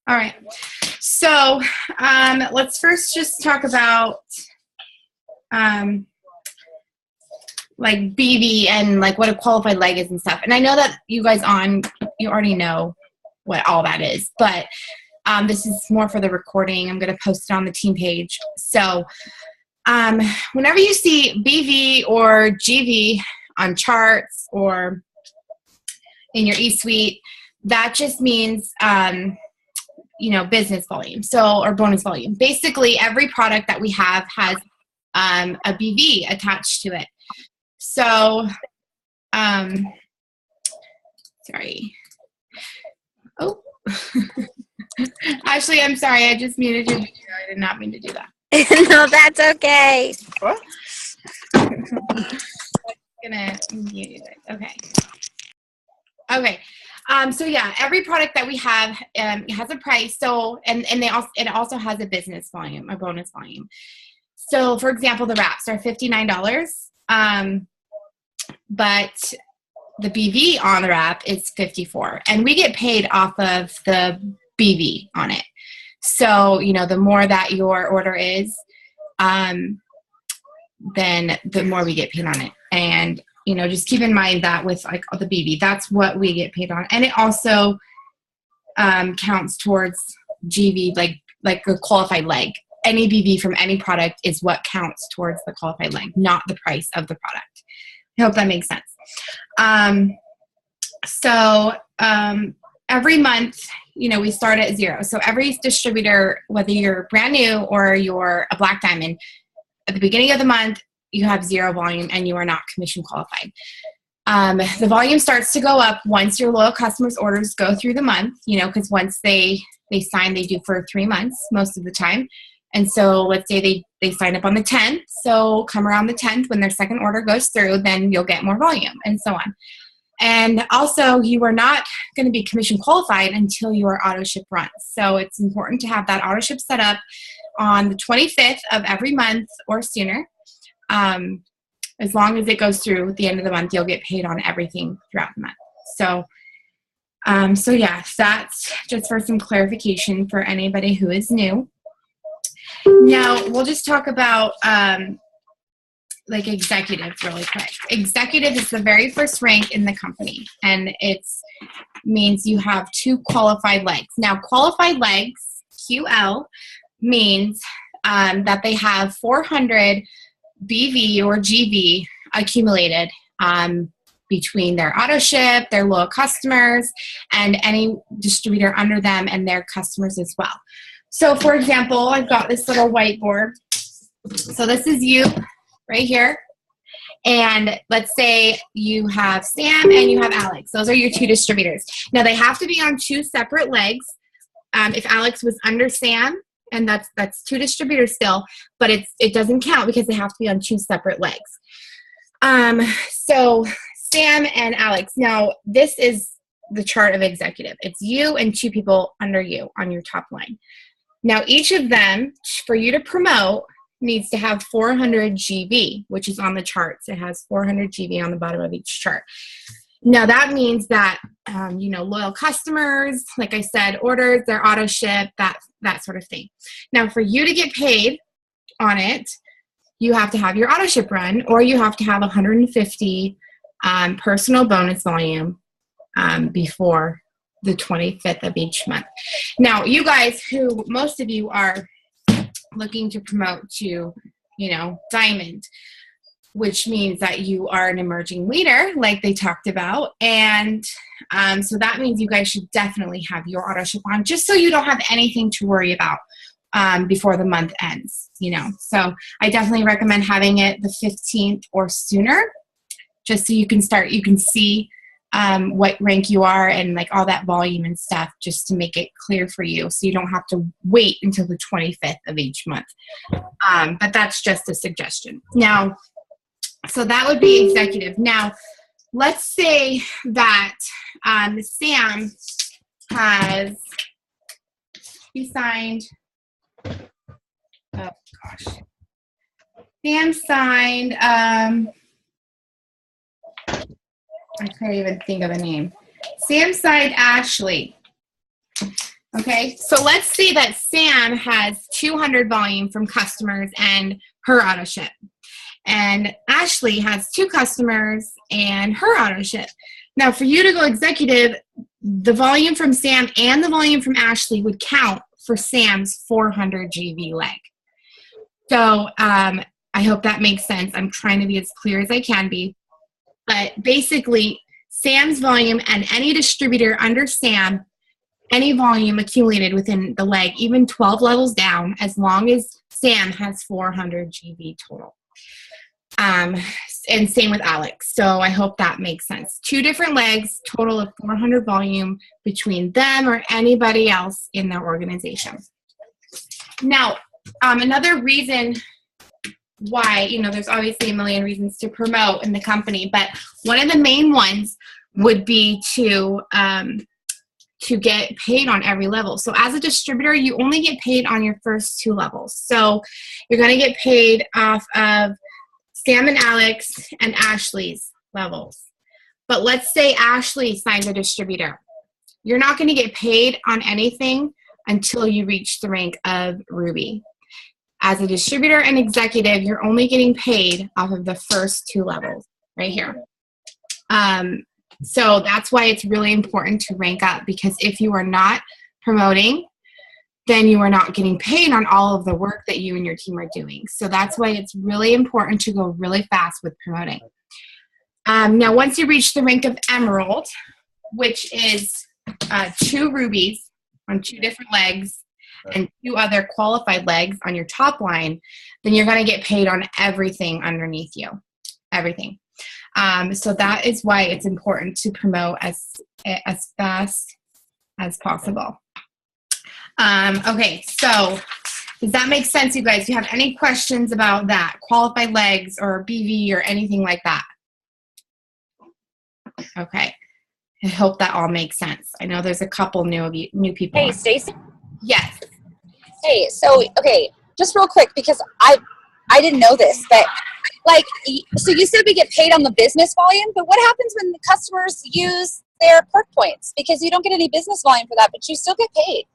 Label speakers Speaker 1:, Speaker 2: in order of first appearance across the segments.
Speaker 1: All right. So let's first just talk about like BV and like what a qualified leg is and stuff. And I know that you guys you already know what all that is, but this is more for the recording. I'm going to post it on the team page. So whenever you see BV or GV on charts or in your eSuite, that just means, business volume, or bonus volume. Basically, every product that we have has a BV attached to it. So, sorry. Oh, Ashley, I'm sorry. I just muted your video. I did not mean to do that.
Speaker 2: No, that's okay.
Speaker 1: What? I'm gonna mute it. Okay. Okay. So yeah, every product that we have has a price. So it also has a business volume, a bonus volume. So for example, the wraps are $59, but the BV on the wrap is $54, and we get paid off of the BV on it. So the more that your order is, then the more we get paid on it. And just keep in mind that with like the BV, that's what we get paid on. And it also counts towards GV, like a qualified leg. Any BV from any product is what counts towards the qualified leg, not the price of the product. I hope that makes sense. Every month, we start at 0. So every distributor, whether you're brand new or you're a black diamond, at the beginning of the month, you have 0 volume and you are not commission qualified. The volume starts to go up once your loyal customers' orders go through the month, because once they sign, they do for 3 months most of the time. And so let's say they sign up on the 10th. So come around the 10th when their second order goes through, then you'll get more volume and so on. And also, you are not going to be commission qualified until your auto ship runs. So it's important to have that auto ship set up on the 25th of every month or sooner. As long as it goes through at the end of the month, you'll get paid on everything throughout the month. So yeah, that's just for some clarification for anybody who is new. Now we'll just talk about like executive really quick. Executive is the very first rank in the company, and it means you have 2 qualified legs. Now qualified legs, QL, means that they have 400 BV or GV accumulated between their auto ship, their loyal customers, and any distributor under them and their customers as well. So for example, I've got this little whiteboard. So this is you right here. And let's say you have Sam and you have Alex. Those are your 2 distributors. Now they have to be on 2 separate legs. If Alex was under Sam, and that's 2 distributors still, but it doesn't count because they have to be on 2 separate legs. So Sam and Alex. Now this is the chart of executive. It's you and 2 people under you on your top line. Now each of them, for you to promote, needs to have 400 GV, which is on the charts. It has 400 GV on the bottom of each chart. Now that means that, loyal customers, like I said, orders, their auto ship, that sort of thing. Now for you to get paid on it, you have to have your auto ship run, or you have to have 150 personal bonus volume before the 25th of each month. Now you guys, who most of you are looking to promote to, diamond, which means that you are an emerging leader, like they talked about. And so that means you guys should definitely have your auto ship on, just so you don't have anything to worry about before the month ends, So I definitely recommend having it the 15th or sooner, just so you can see what rank you are and like all that volume and stuff, just to make it clear for you, so you don't have to wait until the 25th of each month. But that's just a suggestion. Now, so that would be executive. Now, let's say that Sam signed, oh gosh, Sam signed, I can't even think of a name. Sam signed Ashley. Okay, so let's see that Sam has 200 volume from customers and her auto ship. And Ashley has 2 customers and her auto ship. Now, for you to go executive, the volume from Sam and the volume from Ashley would count for Sam's 400 GV leg. So I hope that makes sense. I'm trying to be as clear as I can be. But basically, Sam's volume and any distributor under Sam, any volume accumulated within the leg, even 12 levels down, as long as Sam has 400 GV total. And same with Alex. So I hope that makes sense. 2 different legs, total of 400 volume between them or anybody else in their organization. Now, another reason why, there's obviously a million reasons to promote in the company, but one of the main ones would be to get paid on every level. So as a distributor, you only get paid on your first 2 levels. So you're going to get paid off of Sam and Alex and Ashley's levels. But let's say Ashley signs a distributor. You're not going to get paid on anything until you reach the rank of Ruby. As a distributor and executive, you're only getting paid off of the first 2 levels right here. So that's why it's really important to rank up, because if you are not promoting, then you are not getting paid on all of the work that you and your team are doing. So that's why it's really important to go really fast with promoting. Now, once you reach the rank of Emerald, which is 2 rubies on 2 different legs and 2 other qualified legs on your top line, then you're going to get paid on everything underneath you, everything. So that is why it's important to promote as fast as possible. Okay, so does that make sense, you guys? Do you have any questions about that? Qualified legs or BV or anything like that? Okay, I hope that all makes sense. I know there's a couple new people.
Speaker 2: Hey, Stacy.
Speaker 1: Yes.
Speaker 2: Hey, so, okay, just real quick, because I didn't know this, but, so you said we get paid on the business volume, but what happens when the customers use their perk points? Because you don't get any business volume for that, but you still get paid.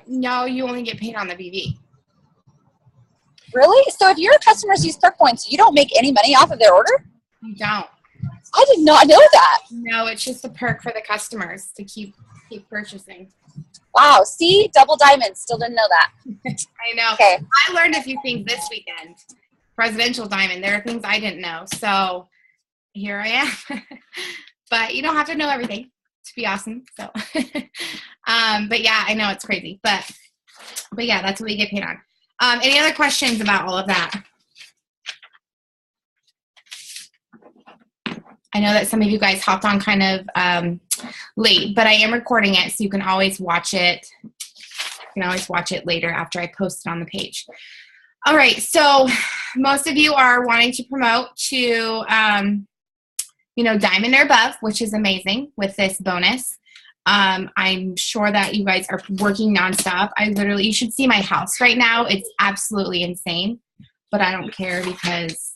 Speaker 1: No, you only get paid on the BV.
Speaker 2: Really? So if your customers use perk points, you don't make any money off of their order?
Speaker 1: You don't.
Speaker 2: I did not know that.
Speaker 1: No, it's just a perk for the customers to keep purchasing.
Speaker 2: Wow. See? Double diamonds. Still didn't know that.
Speaker 1: I know.
Speaker 2: Okay.
Speaker 1: I learned a few things this weekend. Presidential diamond. There are things I didn't know. So here I am. But you don't have to know everything to be awesome. So, but yeah, I know it's crazy. But yeah, that's what we get paid on. Any other questions about all of that? I know that some of you guys hopped on kind of late, but I am recording it, so you can always watch it. You can always watch it later after I post it on the page. All right, so most of you are wanting to promote to, diamond or above, which is amazing with this bonus. I'm sure that you guys are working nonstop. You should see my house right now. It's absolutely insane, but I don't care because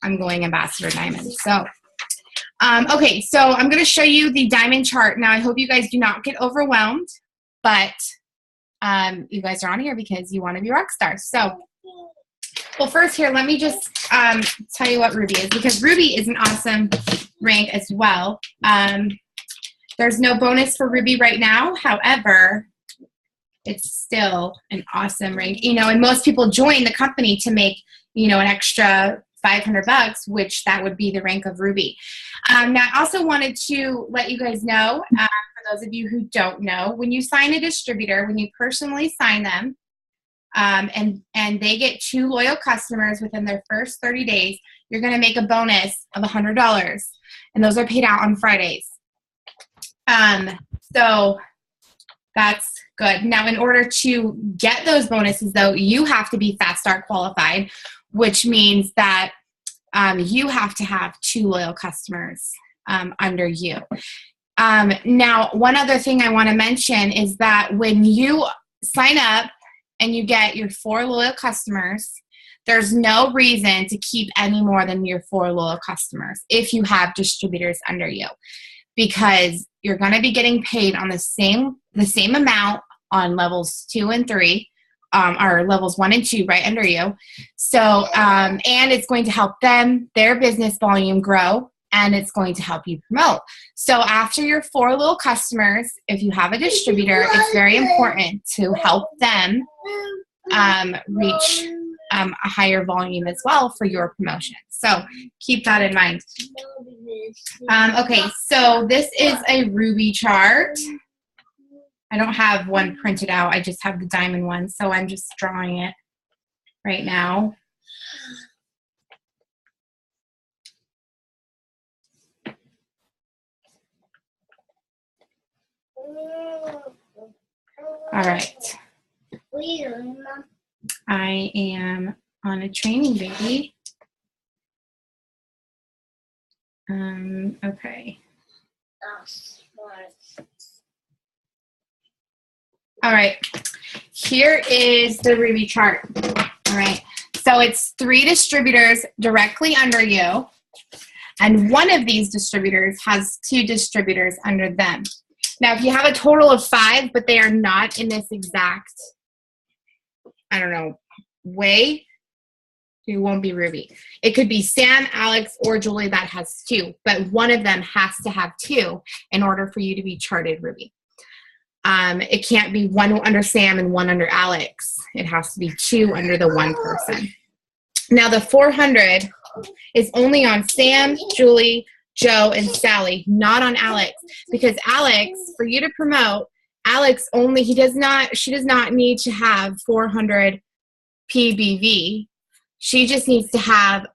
Speaker 1: I'm going Ambassador Diamond. So. Okay, so I'm going to show you the diamond chart. Now, I hope you guys do not get overwhelmed, but you guys are on here because you want to be rock stars. So, well, first here, let me just tell you what Ruby is, because Ruby is an awesome rank as well. There's no bonus for Ruby right now. However, it's still an awesome rank. And most people join the company to make, an extra $500, which that would be the rank of Ruby. Now, I also wanted to let you guys know, for those of you who don't know, when you sign a distributor, when you personally sign them, and they get 2 loyal customers within their first 30 days, you're going to make a bonus of $100, and those are paid out on Fridays. So that's good. Now, in order to get those bonuses, though, you have to be Fast Start qualified, which means that you have to have 2 loyal customers under you. Now, one other thing I want to mention is that when you sign up and you get your 4 loyal customers, there's no reason to keep any more than your 4 loyal customers if you have distributors under you. because you're going to be getting paid on the same amount on levels 2 and 3, or levels 1 and 2 right under you. So, and it's going to help them, their business volume grow, and it's going to help you promote. So after your 4 little customers, if you have a distributor, it's very important to help them reach a higher volume as well for your promotion. So keep that in mind. Okay, so this is a Ruby chart. I don't have one printed out. I just have the diamond one, so I'm just drawing it right now. All right. I am on a training, baby. Okay. All right. Here is the Ruby chart. All right. So it's 3 distributors directly under you, and one of these distributors has 2 distributors under them. Now, if you have a total of 5, but they are not in this exact, I don't know, way, it won't be Ruby. It could be Sam, Alex, or Julie that has 2, but one of them has to have 2 in order for you to be charted Ruby. It can't be 1 under Sam and 1 under Alex. It has to be 2 under the one person. Now, the 400 is only on Sam, Julie, Joe, and Sally, not on Alex, because Alex, for you to promote, Alex only, she does not need to have 400 PBV. She just needs to have,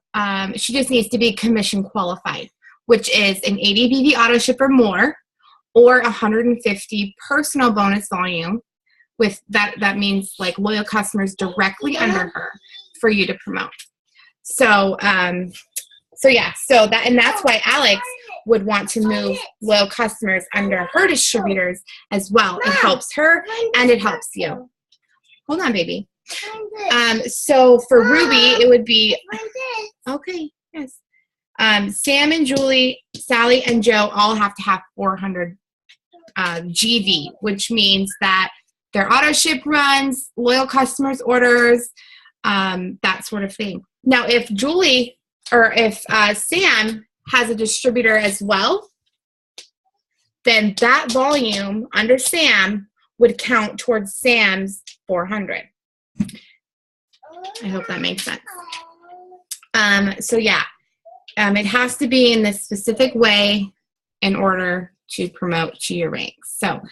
Speaker 1: she just needs to be commission qualified, which is an 80 BV auto ship or more, or 150 personal bonus volume. With that means like loyal customers directly under her for you to promote. So, that's why Alex would want to move loyal customers under her distributors as well. It helps her and it helps you. Hold on, baby. So for Ruby, it would be, okay, yes. Sam and Julie, Sally and Joe all have to have 400 GV, which means that their auto ship runs, loyal customers orders, that sort of thing. Now, if Julie or if Sam has a distributor as well, then that volume under Sam would count towards Sam's 400. I hope that makes sense. It has to be in this specific way in order to promote to your ranks. So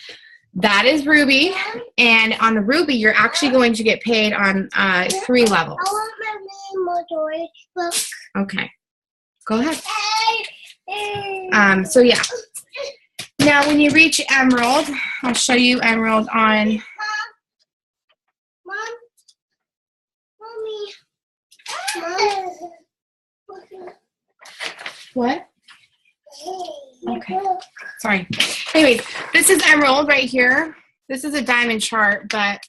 Speaker 1: that is Ruby, and on the Ruby, you're actually going to get paid on 3 levels.
Speaker 3: I want my name book.
Speaker 1: Okay, go ahead. Now when you reach Emerald, I'll show you Emerald on.
Speaker 3: Mommy.
Speaker 1: What? Okay, sorry. Anyways, this is Emerald right here. This is a diamond chart, but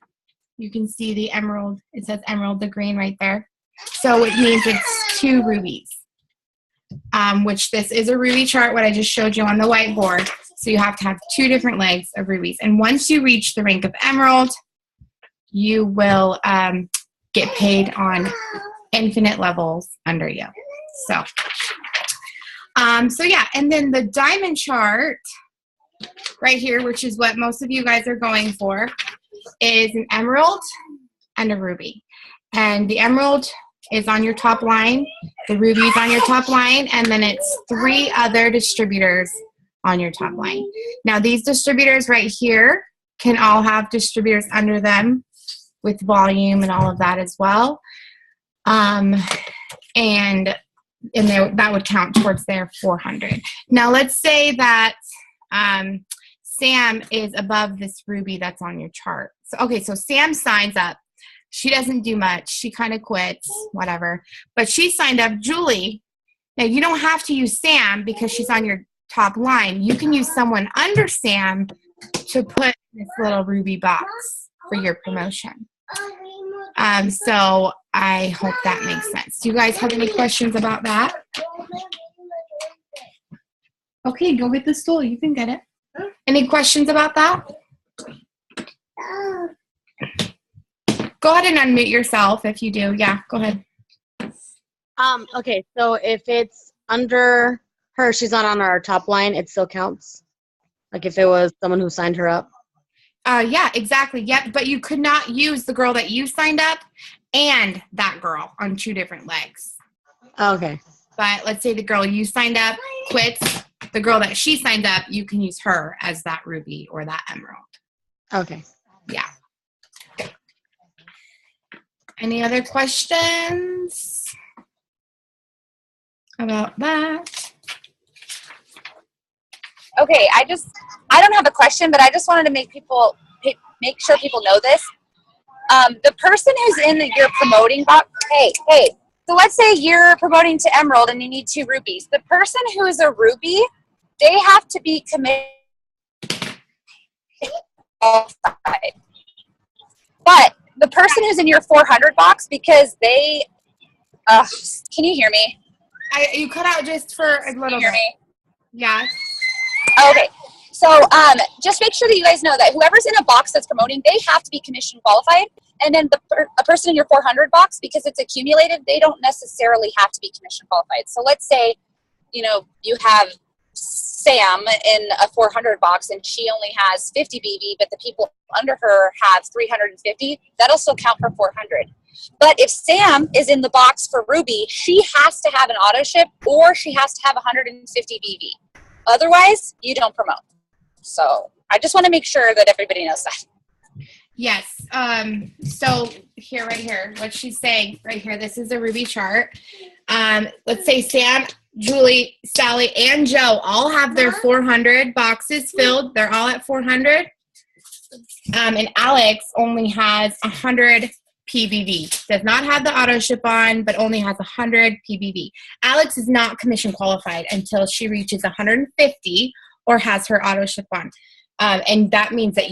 Speaker 1: you can see the emerald. It says Emerald, the green right there. So it means it's 2 rubies, which this is a ruby chart, what I just showed you on the whiteboard. So you have to have 2 different legs of rubies. And once you reach the rank of Emerald, you will get paid on infinite levels under you. So and then the diamond chart right here, which is what most of you guys are going for, is an emerald and a ruby. And the emerald is on your top line, the ruby is on your top line, and then it's 3 other distributors on your top line. Now these distributors right here can all have distributors under them with volume and all of that as well. That would count towards their 400. Now let's say that Sam is above this ruby that's on your chart. So Sam signs up. She doesn't do much. She kind of quits, whatever. But she signed up Julie. Now you don't have to use Sam because she's on your top line. You can use someone under Sam to put this little ruby box for your promotion. So I hope that makes sense. Do you guys have any questions about that? Okay, go get the stool. You can get it. Any questions about that? Go ahead and unmute yourself if you do. Yeah, go ahead.
Speaker 4: Okay, so if it's under her, she's not on our top line, it still counts? Like if it was someone who signed her up?
Speaker 1: Yeah, exactly. Yep, but you could not use the girl that you signed up and that girl on 2 different legs.
Speaker 4: Okay.
Speaker 1: But let's say the girl you signed up quits. The girl that she signed up, you can use her as that ruby or that emerald.
Speaker 4: Okay.
Speaker 1: Yeah. Any other questions about that?
Speaker 2: Okay, I don't have a question, but I just wanted to make sure people know this. The person who's in your promoting box, hey. So let's say you're promoting to Emerald and you need 2 rubies. The person who is a ruby, they have to be committed. But the person who's in your 400 box, because they, can you hear me?
Speaker 1: You cut out just for a little
Speaker 2: Can you hear
Speaker 1: bit.
Speaker 2: me?
Speaker 1: Yeah.
Speaker 2: Okay. So just make sure that you guys know that whoever's in a box that's promoting, they have to be commission qualified. And then a person in your 400 box, because it's accumulated, they don't necessarily have to be commission qualified. So let's say, you have Sam in a 400 box and she only has 50 BV, but the people under her have 350. That'll still count for 400. But if Sam is in the box for Ruby, she has to have an auto ship or she has to have 150 BV. Otherwise, you don't promote. So I just want to make sure that everybody knows that.
Speaker 1: Yes. So right here, what she's saying right here, this is a Ruby chart. Let's say Sam, Julie, Sally, and Joe all have their 400 boxes filled. They're all at 400. And Alex only has 100 PVV. Does not have the auto ship on, but only has 100 PVV. Alex is not commission qualified until she reaches 150 or has her auto ship on. And that means that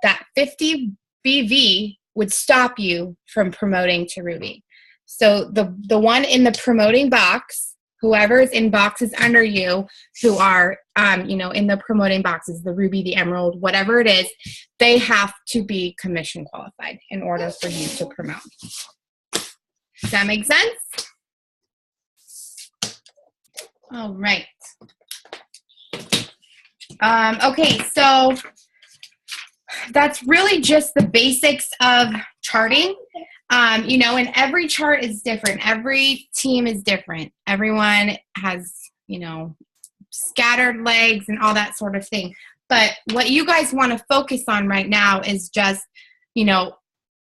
Speaker 1: that 50 BV would stop you from promoting to Ruby. So the one in the promoting box, whoever's in boxes under you who are, in the promoting boxes, the Ruby, the Emerald, whatever it is, they have to be commission qualified in order for you to promote. Does that make sense? All right. Okay, so that's really just the basics of charting. And every chart is different. Every team is different. Everyone has, scattered legs and all that sort of thing. But what you guys want to focus on right now is just,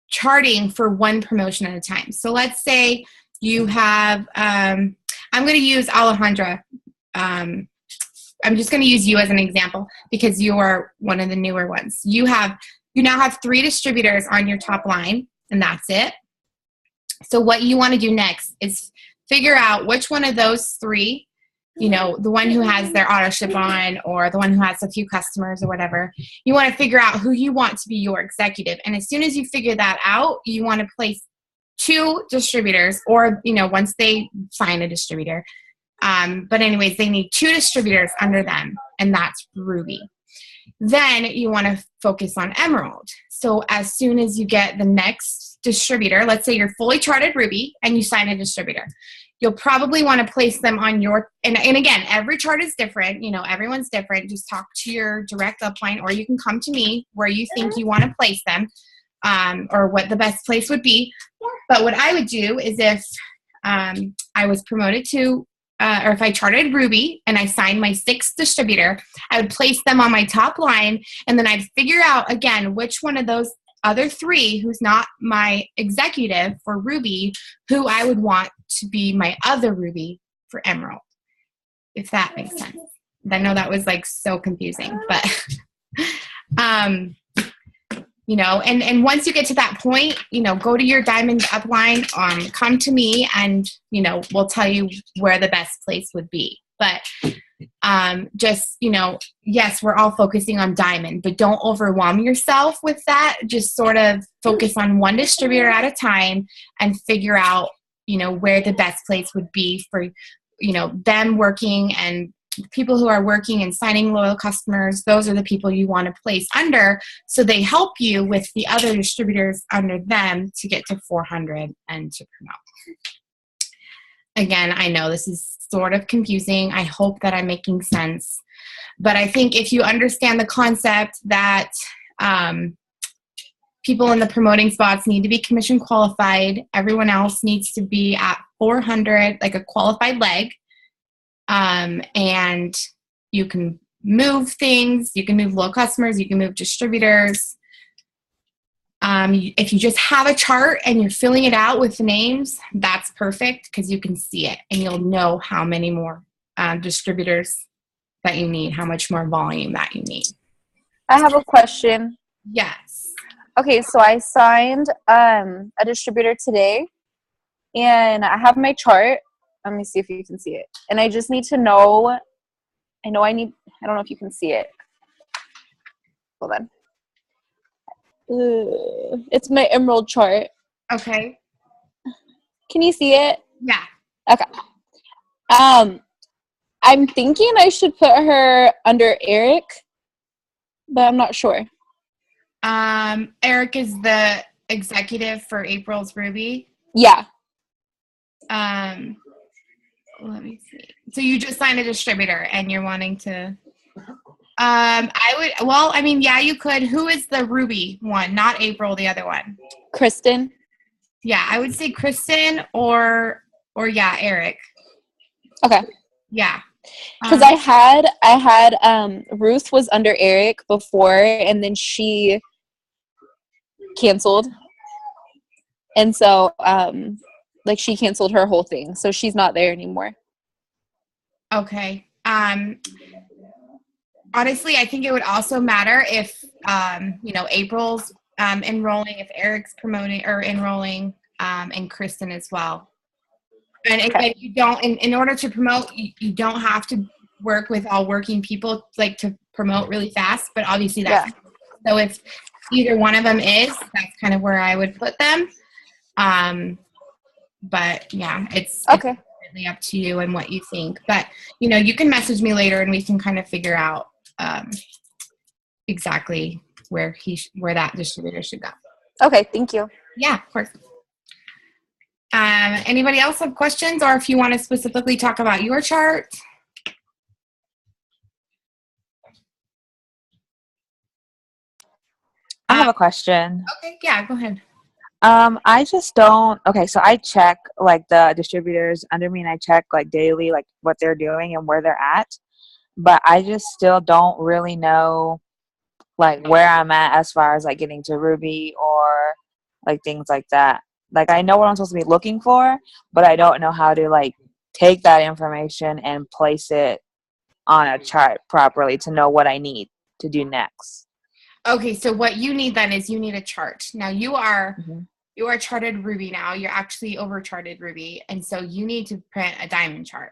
Speaker 1: charting for one promotion at a time. So let's say you have, I'm going to use Alejandra. I'm just going to use you as an example because you are one of the newer ones. You now have 3 distributors on your top line, and that's it. So what you want to do next is figure out which one of those 3, the one who has their auto ship on or the one who has a few customers or whatever, you want to figure out who you want to be your executive. And as soon as you figure that out, you want to place 2 distributors or, once they sign a distributor. But anyways, they need 2 distributors under them, and that's Ruby. Then you want to focus on Emerald. So as soon as you get the next distributor, let's say you're fully charted Ruby and you sign a distributor, you'll probably want to place them on your, and again, every chart is different, everyone's different. Just talk to your direct upline, or you can come to me where you think you want to place them, or what the best place would be. But what I would do is if I was promoted to or if I charted Ruby and I signed my 6th distributor, I would place them on my top line, and then I'd figure out, again, which one of those other 3 who's not my executive for Ruby, who I would want to be my other Ruby for Emerald, if that makes sense. I know that was so confusing, but, and once you get to that point, go to your diamond upline, come to me, and, we'll tell you where the best place would be. But just, yes, we're all focusing on diamond, but don't overwhelm yourself with that. Just sort of focus on one distributor at a time and figure out, where the best place would be for, them working and people who are working and signing loyal customers, those are the people you want to place under, so they help you with the other distributors under them to get to 400 and to promote. Again, I know this is sort of confusing. I hope that I'm making sense. But I think if you understand the concept that people in the promoting spots need to be commission qualified, everyone else needs to be at 400, like a qualified leg, and you can move things, you can move low customers, you can move distributors. If you just have a chart and you're filling it out with the names, that's perfect because you can see it and you'll know how many more distributors that you need, how much more volume that you need.
Speaker 2: I have a question.
Speaker 1: Yes.
Speaker 2: Okay, so I signed a distributor today, and I have my chart. Let me see if you can see it. And I just need to know, I don't know if you can see it. Hold on. It's my emerald chart.
Speaker 1: Okay.
Speaker 2: Can you see it?
Speaker 1: Yeah.
Speaker 2: Okay. I'm thinking I should put her under Eric, but I'm not sure.
Speaker 1: Eric is the executive for April's Ruby.
Speaker 2: Yeah.
Speaker 1: Let me see. So you just signed a distributor and you're wanting to, yeah, you could. Who is the Ruby one? Not April, the other one.
Speaker 2: Kristen.
Speaker 1: Yeah, I would say Kristen or yeah, Eric.
Speaker 2: Okay.
Speaker 1: Yeah.
Speaker 2: Because I had Ruth was under Eric before, and then she canceled. And so, she canceled her whole thing. So she's not there anymore.
Speaker 1: Okay. Honestly, I think it would also matter if, April's enrolling, if Eric's promoting or enrolling, and Kristen as well. And again, you don't, in order to promote, you don't have to work with all working people, like to promote really fast, but obviously that's, so if either one of them is, that's kind of where I would put them. But yeah, it's really up to you and what you think. But, you can message me later and we can kind of figure out exactly where that distributor should go.
Speaker 2: Okay, thank you.
Speaker 1: Yeah, of course. Anybody else have questions, or if you want to specifically talk about your chart?
Speaker 5: I have a question.
Speaker 1: Okay, yeah, go ahead.
Speaker 5: I just don't, so I check like the distributors under me, and I check like daily, like what they're doing and where they're at, but I just still don't really know like where I'm at as far as like getting to Ruby or like things like that. Like I know what I'm supposed to be looking for, but I don't know how to like take that information and place it on a chart properly to know what I need to do next.
Speaker 1: Okay, so what you need then is you need a chart. Now you are charted Ruby now. You're actually over charted Ruby, and so you need to print a diamond chart.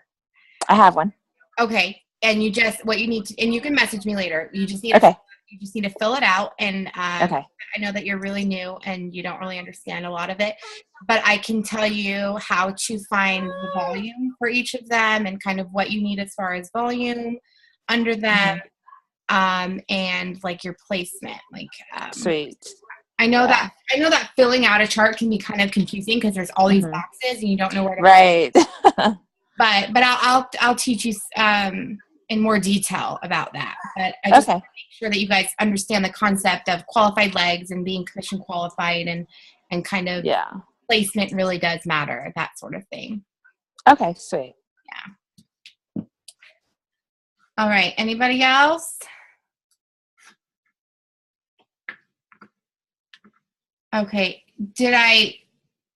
Speaker 5: I have one.
Speaker 1: Okay, and you can message me later. You just need you just need to fill it out, and I know that you're really new and you don't really understand a lot of it, but I can tell you how to find the volume for each of them and kind of what you need as far as volume under them, and like your placement. Like
Speaker 5: sweet.
Speaker 1: I know that filling out a chart can be kind of confusing because there's all these boxes and you don't know where to
Speaker 5: go.
Speaker 1: But I'll teach you in more detail about that. But I just want to make sure that you guys understand the concept of qualified legs and being commission qualified and kind of placement really does matter, that sort of thing.
Speaker 5: Okay, sweet.
Speaker 1: Yeah. All right. Anybody else? Okay.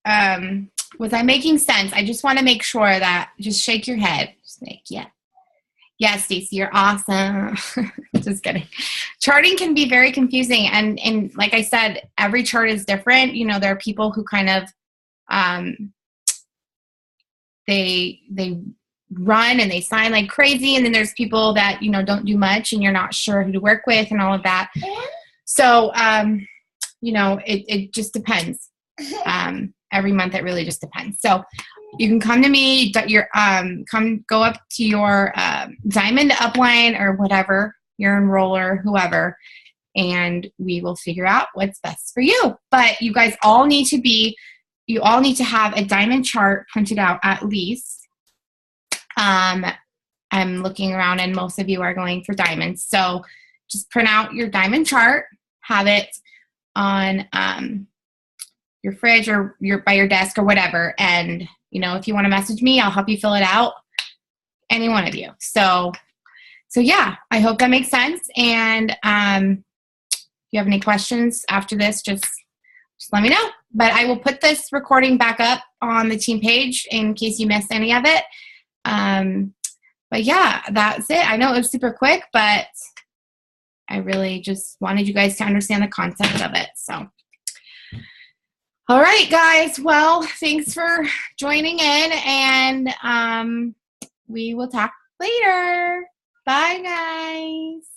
Speaker 1: Was I making sense? I just want to make sure that, just shake your head. Just like, yeah. Yeah, Stacy, you're awesome. Just kidding. Charting can be very confusing. And like I said, every chart is different. There are people who kind of, they run and they sign like crazy. And then there's people that, don't do much and you're not sure who to work with and all of that. So, it just depends. Every month it really just depends. So you can come to me, go up to your diamond upline or whatever, your enroller, whoever, and we will figure out what's best for you. But you guys all need to have a diamond chart printed out at least. I'm looking around and most of you are going for diamonds. So just print out your diamond chart, have it on your fridge or by your desk or whatever. And, if you want to message me, I'll help you fill it out. Any one of you. So yeah, I hope that makes sense. And if you have any questions after this, just let me know. But I will put this recording back up on the team page in case you missed any of it. But yeah, that's it. I know it was super quick, but I really just wanted you guys to understand the concept of it. So, all right, guys. Well, thanks for joining in, and we will talk later. Bye, guys.